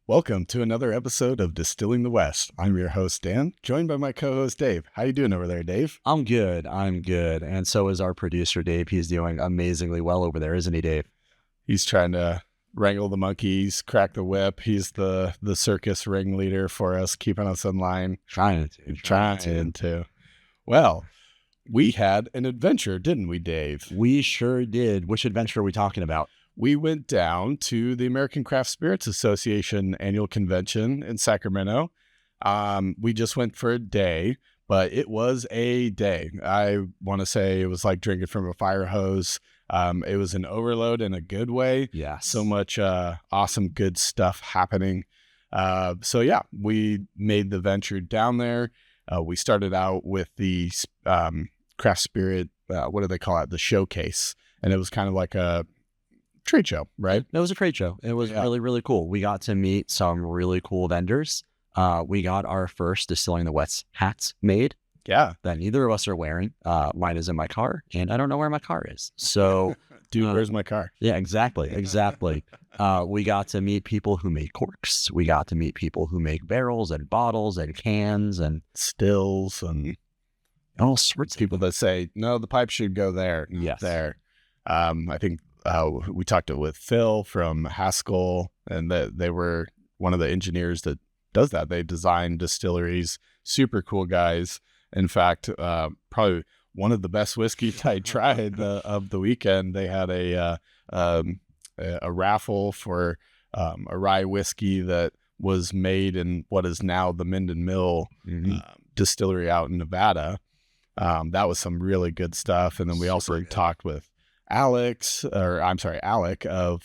Welcome to another episode of Distilling the West. I'm your host, Dan, joined by my co-host, Dave. How you doing over there, Dave? I'm good. And so is our producer, Dave. He's doing amazingly well over there, isn't he, Dave? He's trying to wrangle the monkeys, crack the whip. He's the circus ringleader for us, keeping us in line. Trying to. Well, we had an adventure, didn't we, Dave? We sure did. Which adventure are we talking about? We went down to the American Craft Spirits Association annual convention in Sacramento. We just went for a day, but it was a day. I want to say it was like drinking from a fire hose. It was an overload in a good way. Yeah. So much awesome, good stuff happening. So yeah, we made the venture down there. We started out with the craft spirit, what do they call it? The showcase. And it was kind of like a trade show, right? It was a trade show. It was really, really cool. We got to meet some really cool vendors. We got our first Distilling the West hats made. Yeah. That neither of us are wearing. Mine is in my car, and I don't know where my car is. So, dude, where's my car? Yeah, exactly. We got to meet people who make corks. We got to meet people who make barrels and bottles and cans and stills and all sorts of people that say, no, the pipe should go there. Yes. There. I think we talked with Phil from Haskell, and they were one of the engineers that does that. They design distilleries, super cool guys. In fact, probably one of the best whiskeys I tried of the weekend. They had a raffle for a rye whiskey that was made in what is now the Minden Mill distillery out in Nevada. That was some really good stuff. And then we also talked with Alec of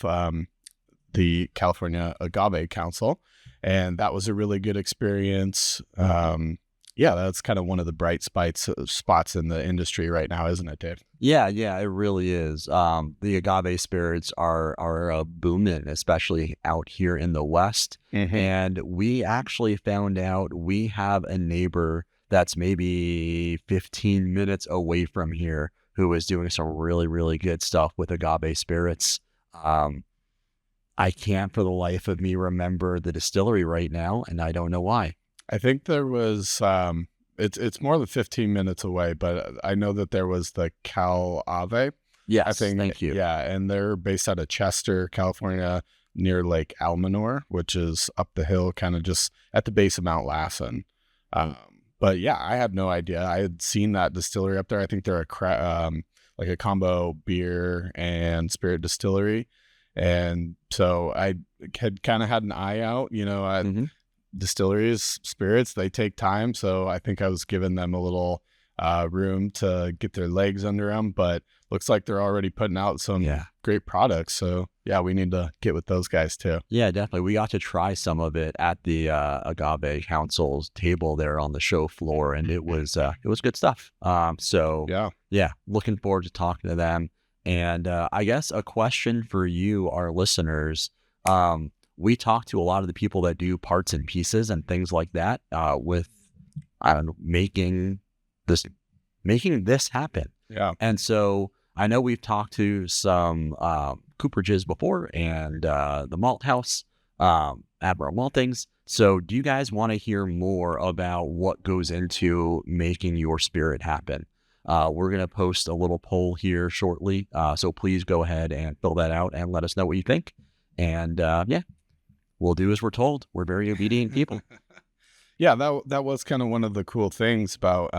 the California Agave Council, and that was a really good experience. That's kind of one of the bright spots in the industry right now, isn't it, Dave? Yeah, it really is. The agave spirits are booming, especially out here in the West. Mm-hmm. And we actually found out we have a neighbor that's maybe 15 minutes away from here who is doing some really, really good stuff with agave spirits. I can't for the life of me remember the distillery right now, and I don't know why. I think there was, it's more than 15 minutes away, but I know that there was the Cal Ave. Yes, I think, thank you. Yeah, and they're based out of Chester, California, near Lake Almanor, which is up the hill, kind of just at the base of Mount Lassen. But yeah, I had no idea. I had seen that distillery up there. I think they're like a combo beer and spirit distillery. And so I had kind of had an eye out, distilleries, spirits, they take time. So I think I was giving them a little room to get their legs under them, but looks like they're already putting out some great products. So yeah, we need to get with those guys too. Yeah, definitely. We got to try some of it at the Agave Council's table there on the show floor, and it was good stuff. Looking forward to talking to them. And I guess a question for you, our listeners. We talk to a lot of the people that do parts and pieces and things like that with making this happen. Yeah. And so I know we've talked to some cooperages before and the malt house, Admiral Maltings. So do you guys want to hear more about what goes into making your spirit happen? We're going to post a little poll here shortly. So please go ahead and fill that out and let us know what you think. And we'll do as we're told. We're very obedient people. Yeah, that was kind of one of the cool things about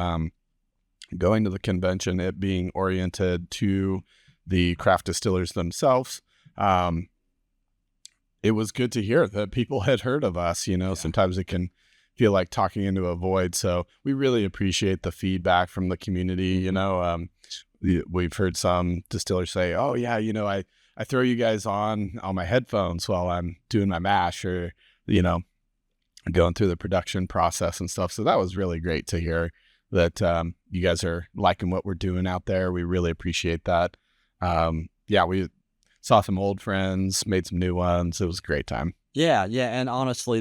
going to the convention, it being oriented to the craft distillers themselves. It was good to hear that people had heard of us. Sometimes it can feel like talking into a void. So we really appreciate the feedback from the community. We've heard some distillers say, oh yeah, I throw you guys on my headphones while I'm doing my mash or, going through the production process and stuff. So that was really great to hear that you guys are liking what we're doing out there. We really appreciate that. We saw some old friends, made some new ones. It was a great time. Yeah. And honestly,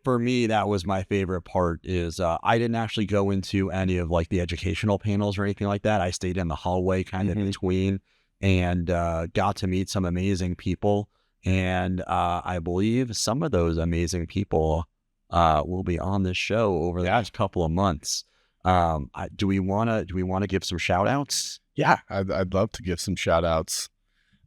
for me, that was my favorite part is I didn't actually go into any of like the educational panels or anything like that. I stayed in the hallway kind of between. and got to meet some amazing people. And I believe some of those amazing people will be on this show over the next couple of months. Do we want to give some shout outs? Yeah, I'd love to give some shout outs.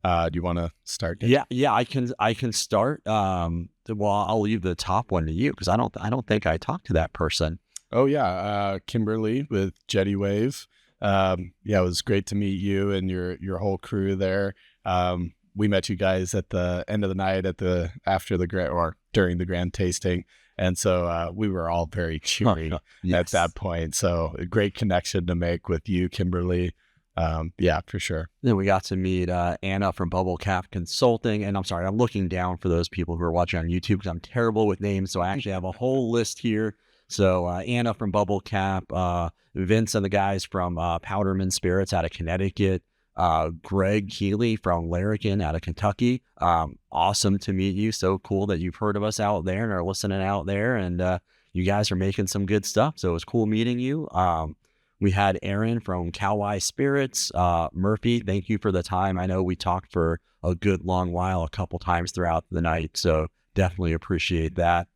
Do you want to start? Yeah, I can start. Well, I'll leave the top one to you because I don't think I talked to that person. Oh yeah, Kimberly with Jetty Wave. Yeah, it was great to meet you and your whole crew there. We met you guys at the end of the night after the grand or during the grand tasting, and so we were all very cheery at that point. So a great connection to make with you, Kimberly. Yeah, for sure. Then we got to meet Anna from Bubble Cap Consulting, and I'm sorry, I'm looking down for those people who are watching on YouTube because I'm terrible with names. So I actually have a whole list here. So Anna from Bubble Cap, Vince and the guys from Powderman Spirits out of Connecticut, Greg Healy from Larrikin out of Kentucky. Awesome to meet you. So cool that you've heard of us out there and are listening out there, and you guys are making some good stuff. So it was cool meeting you. We had Aaron from Kauai Spirits. Murphy, thank you for the time. I know we talked for a good long while, a couple times throughout the night. So definitely appreciate that.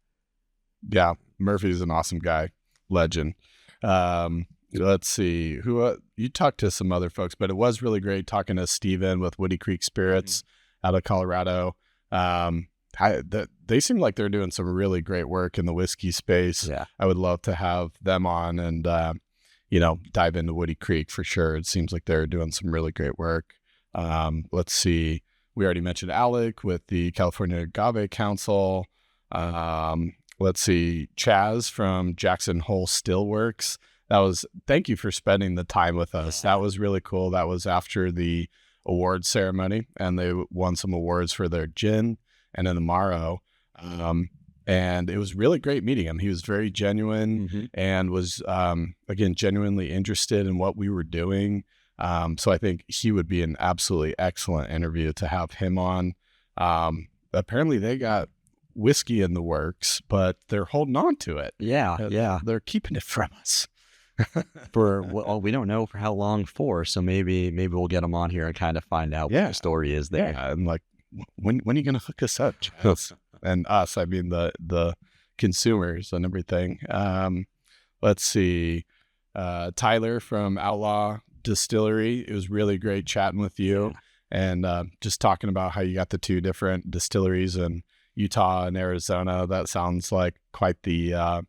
Yeah, Murphy's an awesome guy, legend. Let's see who you talked to some other folks, but it was really great talking to Steven with Woody Creek Spirits out of Colorado. They seem like they're doing some really great work in the whiskey space. Yeah, I would love to have them on and dive into Woody Creek for sure. It seems like they're doing some really great work. Let's see, we already mentioned Alec with the California Agave Council. Let's see, Chaz from Jackson Hole Stillworks. Thank you for spending the time with us. That was really cool. That was after the awards ceremony, and they won some awards for their gin and an Amaro. And it was really great meeting him. He was very genuine and was, again, genuinely interested in what we were doing. So I think he would be an absolutely excellent interview to have him on. Apparently they got whiskey in the works, but they're holding on to it. Yeah. They're keeping it from us. We don't know for how long for, so maybe we'll get them on here and kind of find out what the story is there. Yeah, and like, when are you going to hook us up? And us, I mean the consumers and everything. Let's see, Tyler from Outlaw Distillery. It was really great chatting with you and just talking about how you got the two different distilleries in Utah and Arizona. That sounds like quite the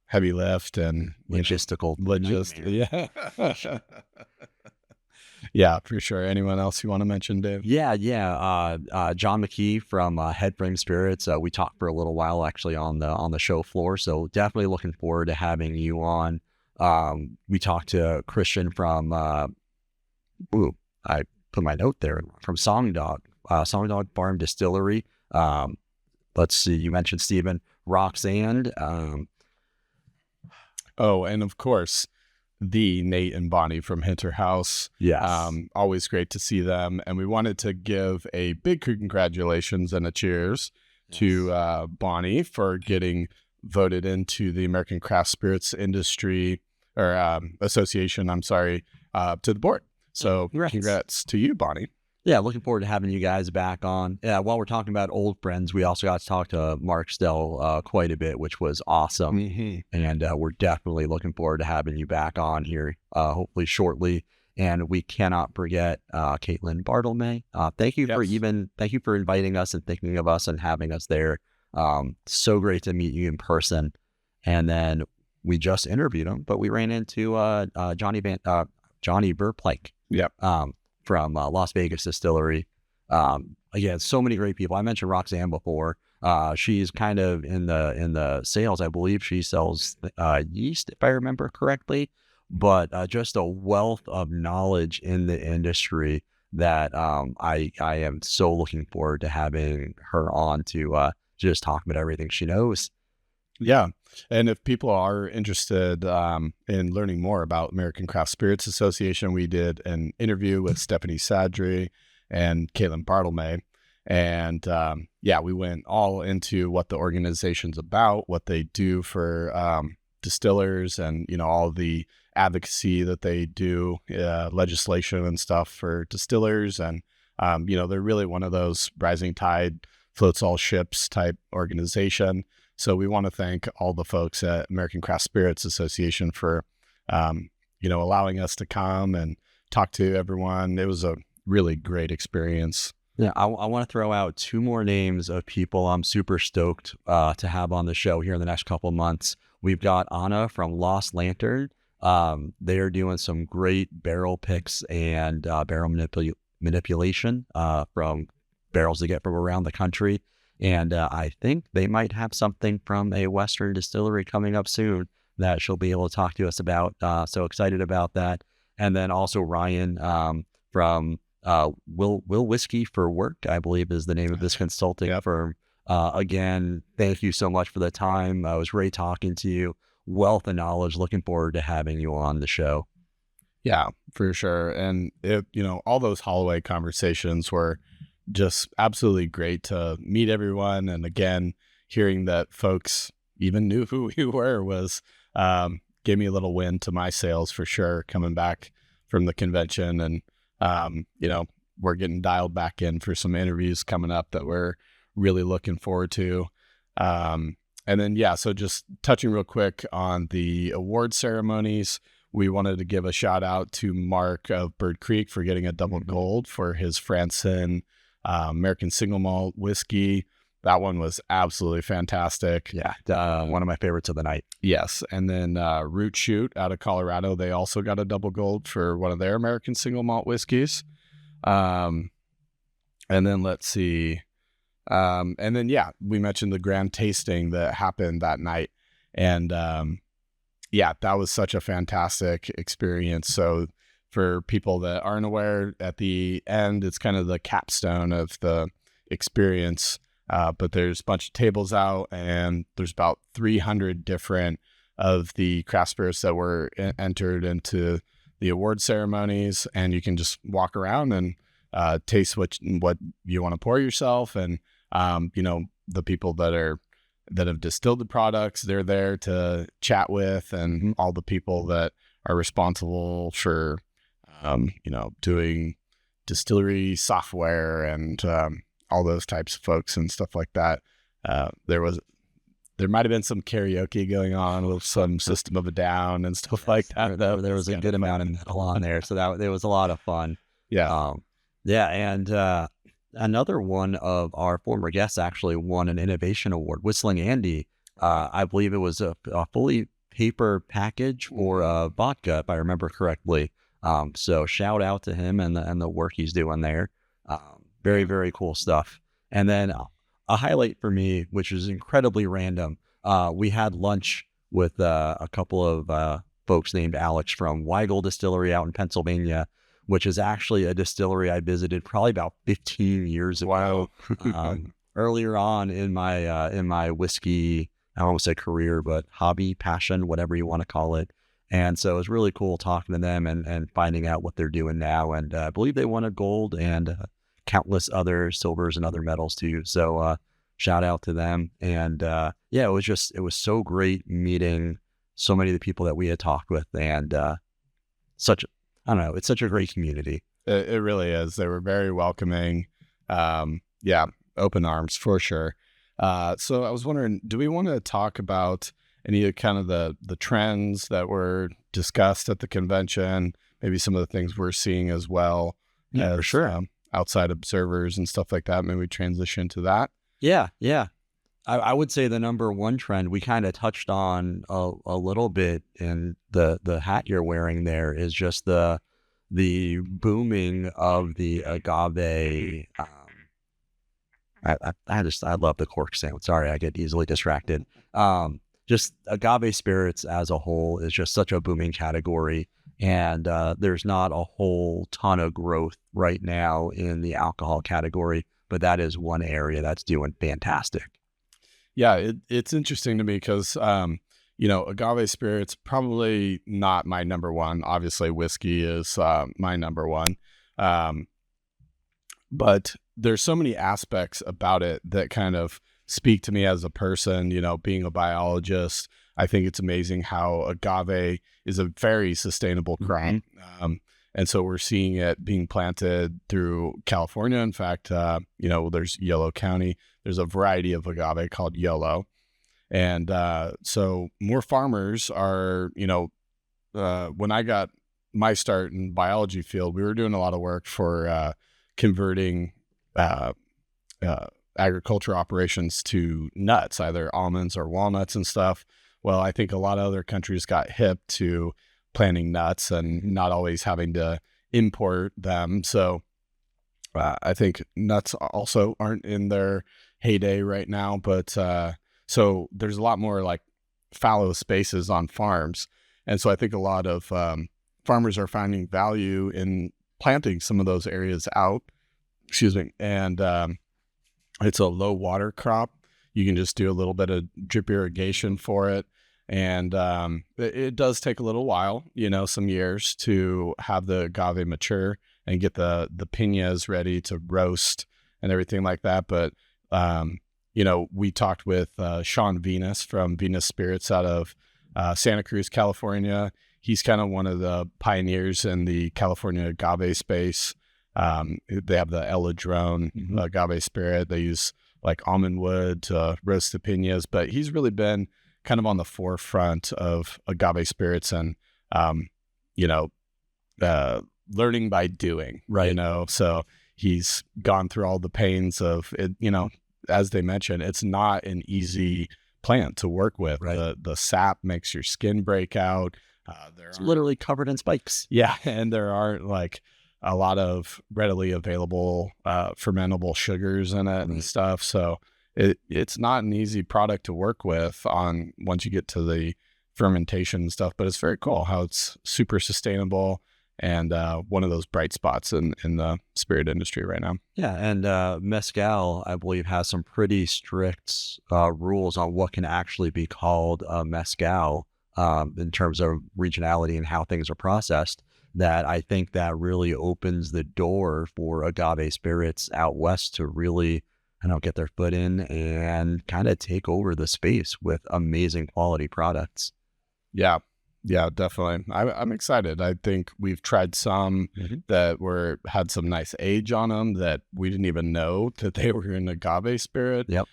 heavy lift and logistical. Yeah. Yeah, for sure. Anyone else you want to mention, Dave? Yeah. John McKee from Headframe Spirits. We talked for a little while actually on the show floor, so definitely looking forward to having you on. We talked to Christian from I put my note there, from Song Dog Farm Distillery. Let's see, you mentioned Stephen, Roxanne. And of course, the Nate and Bonnie from Hinter House. Yes. Always great to see them. And we wanted to give a big congratulations and a cheers to Bonnie for getting voted into the American Craft Spirits Industry or Association, to the board. So congrats to you, Bonnie. Yeah, looking forward to having you guys back on. Yeah, while we're talking about old friends, we also got to talk to Mark Stell quite a bit, which was awesome. And we're definitely looking forward to having you back on here, hopefully shortly. And we cannot forget Caitlin Bartlemay. Thank you for inviting us and thinking of us and having us there. So great to meet you in person. And then we just interviewed him, but we ran into Johnny Verplank. Yep. From Las Vegas Distillery. Again, so many great people. I mentioned Roxanne before. She's kind of in the sales. I believe she sells yeast, if I remember correctly. But just a wealth of knowledge in the industry that I am so looking forward to having her on to just talk about everything she knows. Yeah. And if people are interested in learning more about American Craft Spirits Association, we did an interview with Stephanie Sadri and Caitlin Bartlemay. And we went all into what the organization's about, what they do for distillers and, all the advocacy that they do, legislation and stuff for distillers. And, they're really one of those rising tide floats all ships type organization. So we want to thank all the folks at American Craft Spirits Association for, allowing us to come and talk to everyone. It was a really great experience. Yeah, I want to throw out 2 more names of people I'm super stoked to have on the show here in the next couple of months. We've got Anna from Lost Lantern. They are doing some great barrel picks and barrel manipulation from barrels they get from around the country. And I think they might have something from a Western distillery coming up soon that she'll be able to talk to us about. So excited about that. And then also Ryan from Will Whiskey for Work, I believe is the name of this consulting firm. Again, thank you so much for the time. It was great talking to you. Wealth of knowledge. Looking forward to having you on the show. Yeah, for sure. And all those Holloway conversations were just absolutely great to meet everyone. And again, hearing that folks even knew who we were was gave me a little win to my sales for sure, coming back from the convention. And we're getting dialed back in for some interviews coming up that we're really looking forward to. And then, so just touching real quick on the award ceremonies, we wanted to give a shout out to Mark of Bird Creek for getting a double gold for his Franson American single malt whiskey. That one was absolutely fantastic. Yeah, one of my favorites of the night. Yes. And then Root Shoot out of Colorado, they also got a double gold for one of their American single malt whiskeys. And then let's see. And then, we mentioned the grand tasting that happened that night. And that was such a fantastic experience. So for people that aren't aware, at the end, it's kind of the capstone of the experience. But there's a bunch of tables out, and there's about 300 different of the craft spirits that were entered into the award ceremonies, and you can just walk around and taste what you want to pour yourself. And the people that have distilled the products, they're there to chat with, and all the people that are responsible for doing distillery software and all those types of folks and stuff like that. There might have been some karaoke going on with some System of a Down and stuff like that. There was a good amount of metal on there, so that there was a lot of fun. Yeah. And another one of our former guests actually won an innovation award, Whistling Andy. I believe it was a fully paper package for vodka, if I remember correctly. So shout out to him and the work he's doing there. Very, very cool stuff. And then a highlight for me, which is incredibly random. We had lunch with a couple of folks named Alex from Weigel Distillery out in Pennsylvania, which is actually a distillery I visited probably about 15 years ago. Wow. Earlier on in my whiskey, I don't want to say career, but hobby, passion, whatever you want to call it. And so it was really cool talking to them and finding out what they're doing now. And I believe they won a gold and countless other silvers and other medals too. So shout out to them. And it was so great meeting so many of the people that we had talked with, and it's such a great community. It really is. They were very welcoming. Open arms for sure. So I was wondering, do we want to talk about any of kind of the trends that were discussed at the convention, maybe some of the things we're seeing as well? Yeah, for sure. Outside observers and stuff like that. Maybe we transition to that. Yeah. I would say the number one trend we kind of touched on a little bit in the hat you're wearing there is just the booming of the agave. I love the cork sound. Sorry, I get easily distracted. Just agave spirits as a whole is just such a booming category. And there's not a whole ton of growth right now in the alcohol category, but that is one area that's doing fantastic. Yeah, it's interesting to me because, agave spirits, probably not my number one. Obviously, whiskey is my number one. But there's so many aspects about it that kind of speak to me as a person, being a biologist. I think it's amazing how agave is a very sustainable crop. And so we're seeing it being planted through California. In fact, there's Yolo County. There's a variety of agave called Yolo. And so more farmers are, when I got my start in biology field, we were doing a lot of work for converting agriculture operations to nuts, either almonds or walnuts and stuff. Well, I think a lot of other countries got hip to planting nuts and not always having to import them. So I think nuts also aren't in their heyday right now, but so there's a lot more like fallow spaces on farms. And so I think a lot of farmers are finding value in planting some of those areas out. And it's a low water crop. You can just do a little bit of drip irrigation for it. And it does take a little while, some years to have the agave mature and get the piñas ready to roast and everything like that. But, we talked with Sean Venus from Venus Spirits out of Santa Cruz, California. He's kind of one of the pioneers in the California agave space. They have the El Ladrón agave spirit. They use like almond wood to roast the piñas, but he's really been kind of on the forefront of agave spirits and, learning by doing, right? So he's gone through all the pains of it, as they mentioned, it's not an easy plant to work with. Right. The sap makes your skin break out. It's literally covered in spikes. Yeah. And there aren't like a lot of readily available fermentable sugars in it and stuff. So it's not an easy product to work with once you get to the fermentation and stuff, but it's very cool how it's super sustainable and one of those bright spots in the spirit industry right now. Yeah, and mezcal, I believe, has some pretty strict rules on what can actually be called mezcal in terms of regionality and how things are processed, that I think that really opens the door for agave spirits out west to really get their foot in and kind of take over the space with amazing quality products. Yeah, definitely. I'm excited. I think we've tried some that had some nice age on them that we didn't even know that they were an agave spirit. Yep.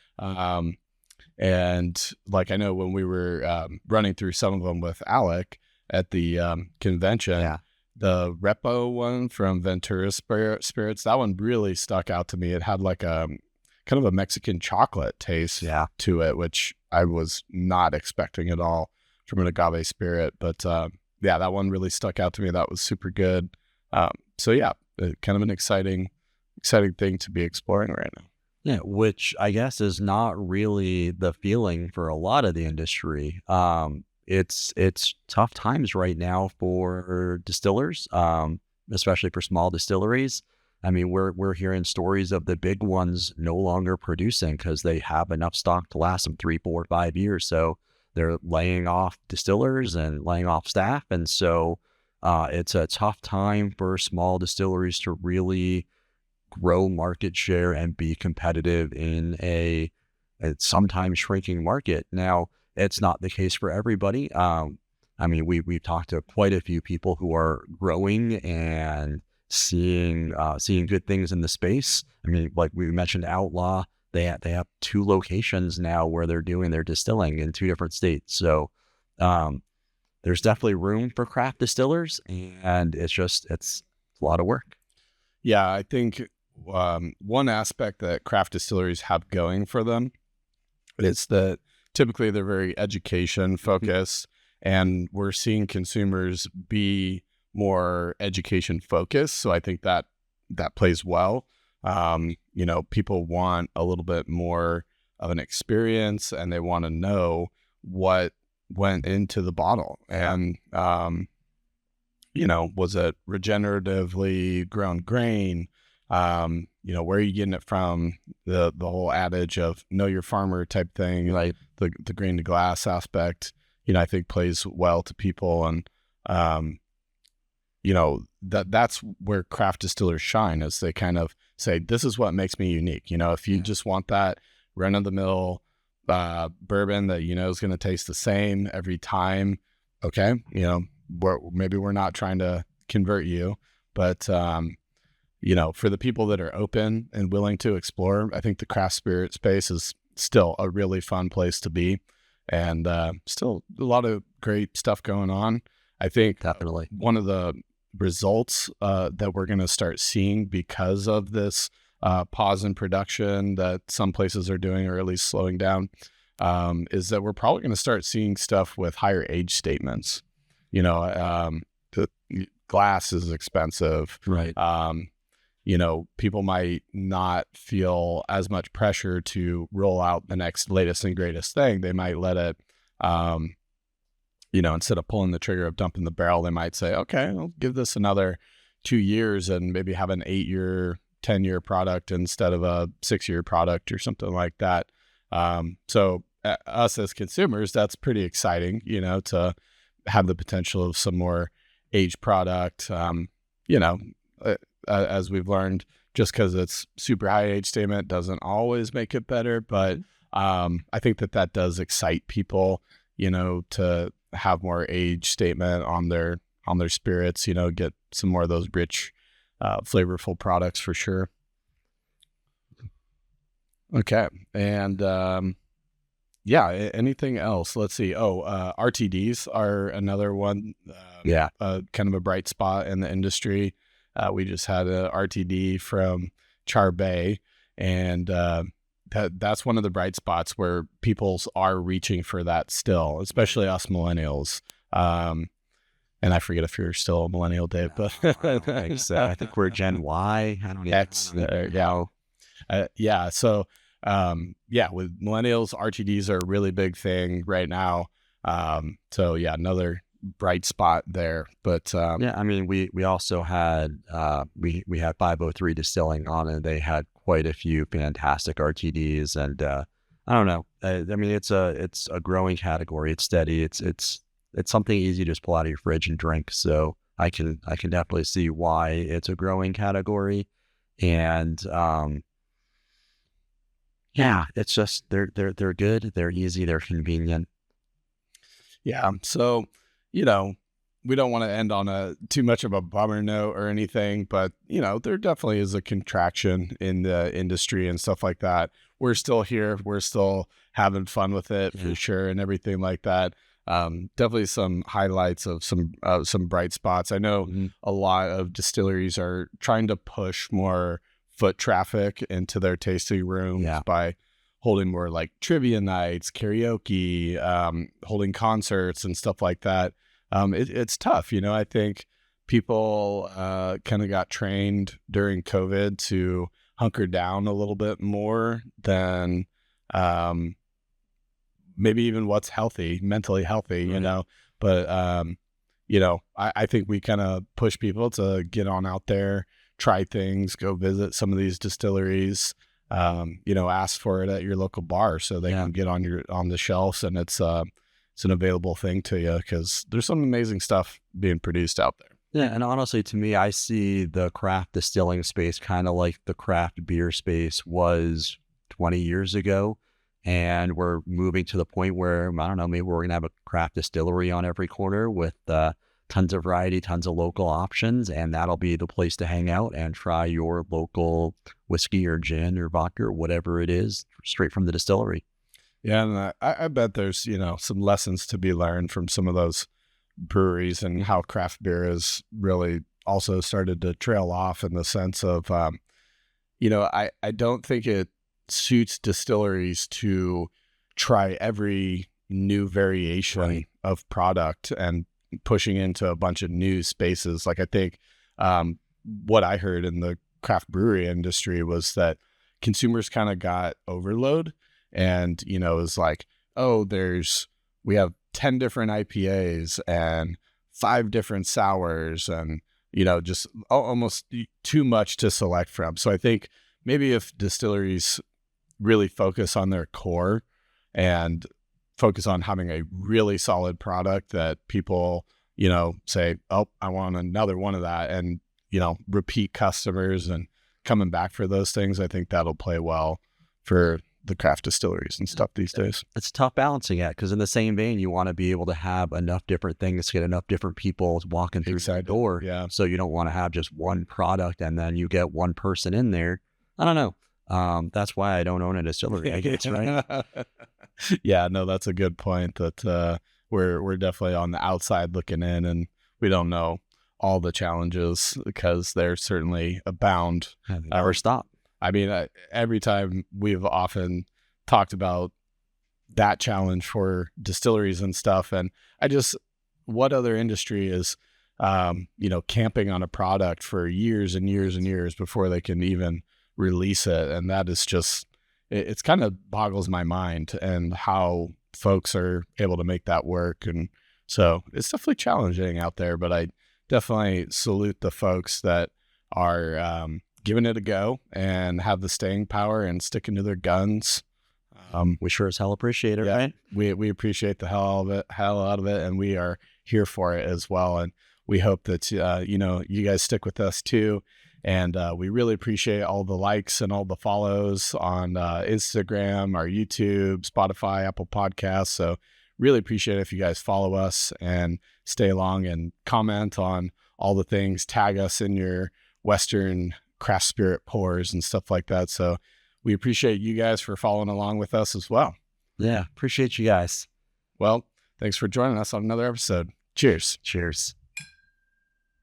And like, I know when we were running through some of them with Alec at the convention, the Repo one from Ventura Spirits, that one really stuck out to me. It had like a kind of a Mexican chocolate taste to it, which I was not expecting at all from an agave spirit. But that one really stuck out to me. That was super good. Kind of an exciting thing to be exploring right now. Yeah, which I guess is not really the feeling for a lot of the industry. It's tough times right now for distillers, especially for small distilleries. I mean, we're hearing stories of the big ones no longer producing because they have enough stock to last them 3, 4, 5 years. So they're laying off distillers and laying off staff. And so it's a tough time for small distilleries to really grow market share and be competitive in a sometimes shrinking market. Now, it's not the case for everybody. I mean, we've talked to quite a few people who are growing and seeing good things in the space. I mean, like we mentioned, Outlaw, they have 2 locations now where they're doing their distilling in 2 different states. So there's definitely room for craft distillers, and it's a lot of work. Yeah, I think one aspect that craft distilleries have going for them is that typically they're very education focused, and we're seeing consumers be more education focused. So I think that plays well. People want a little bit more of an experience, and they want to know what went into the bottle. And, was it regeneratively grown grain? Where are you getting it from? The whole adage of know your farmer type thing, right? The grain to glass aspect, I think plays well to people. And, that's where craft distillers shine, as they kind of say, this is what makes me unique. If you just want that run of the mill, bourbon that is going to taste the same every time. Okay, maybe we're not trying to convert you, but for the people that are open and willing to explore, I think the craft spirit space is still a really fun place to be, and still a lot of great stuff going on. I think definitely one of the results that we're going to start seeing because of this pause in production that some places are doing, or at least slowing down, is that we're probably going to start seeing stuff with higher age statements. The glass is expensive, right? People might not feel as much pressure to roll out the next latest and greatest thing. They might let it, instead of pulling the trigger of dumping the barrel, they might say, okay, I'll give this another 2 years and maybe have an 8-year, 10-year product instead of a 6-year product or something like that. So us as consumers, that's pretty exciting, to have the potential of some more aged product. As we've learned, just because it's super high age statement doesn't always make it better. But I think that does excite people, to have more age statement on their spirits, get some more of those rich, flavorful products for sure. Okay. And anything else? Let's see. RTDs are another one. Kind of a bright spot in the industry. We just had a RTD from Charbet, and that's one of the bright spots where people are reaching for that still, especially us millennials. And I forget if you're still a millennial, Dave, but I think we're Gen Y. I don't X. know. So with millennials, RTDs are a really big thing right now. Another bright spot there. But we also had we had 503 Distilling on, and they had quite a few fantastic RTDs, and I don't know. It's a growing category. It's steady. It's something easy to just pull out of your fridge and drink. So I can definitely see why it's a growing category. And it's just they're good. They're easy. They're convenient. Yeah. So we don't want to end on too much of a bummer note or anything, but there definitely is a contraction in the industry and stuff like that. We're still here. We're still having fun with it for sure, and everything like that. Definitely some highlights of some bright spots. I know a lot of distilleries are trying to push more foot traffic into their tasting rooms by holding more like trivia nights, karaoke, holding concerts and stuff like that. It's tough. I think people kind of got trained during COVID to hunker down a little bit more than maybe even what's healthy, mentally healthy, right. But, I think we kind of push people to get on out there, try things, go visit some of these distilleries, ask for it at your local bar so they can get on the shelves, and it's an available thing to you, because there's some amazing stuff being produced out there. Yeah, and honestly, to me, I see the craft distilling space kind of like the craft beer space was 20 years ago. And we're moving to the point where, I don't know, maybe we're going to have a craft distillery on every corner with tons of variety, tons of local options. And that'll be the place to hang out and try your local whiskey or gin or vodka or whatever it is, straight from the distillery. Yeah, and I bet there's, some lessons to be learned from some of those breweries, and how craft beer has really also started to trail off, in the sense of, I don't think it suits distilleries to try every new variation of product and pushing into a bunch of new spaces. Like, I think what I heard in the craft brewery industry was that consumers kind of got overload, and it was like, we have 10 different IPAs and 5 different sours, and just almost too much to select from. So I think maybe if distilleries really focus on their core and focus on having a really solid product that people, say, oh, I want another one of that, and, repeat customers and coming back for those things, I think that'll play well for the craft distilleries and stuff these days. It's tough balancing it, because in the same vein, you want to be able to have enough different things to get enough different people walking through the door. Yeah. So you don't want to have just one product and then you get one person in there. I don't know. That's why I don't own a distillery, I guess, right? Yeah, no, that's a good point, that we're definitely on the outside looking in, and we don't know all the challenges, because they're certainly abound. Never stop. I mean, every time we've often talked about that challenge for distilleries and stuff, and what other industry is, camping on a product for years and years and years before they can even release it. And that is just, it's kind of boggles my mind, and how folks are able to make that work. And so it's definitely challenging out there, but I definitely salute the folks that are giving it a go and have the staying power and sticking to their guns. We sure as hell appreciate it, right? We appreciate the hell out of it, and we are here for it as well. And we hope that you guys stick with us too. And we really appreciate all the likes and all the follows on Instagram, our YouTube, Spotify, Apple Podcasts. So really appreciate it if you guys follow us and stay along and comment on all the things. Tag us in your Western craft spirit pours and stuff like that. So we appreciate you guys for following along with us as well. Yeah, appreciate you guys. Well, thanks for joining us on another episode. Cheers. Cheers.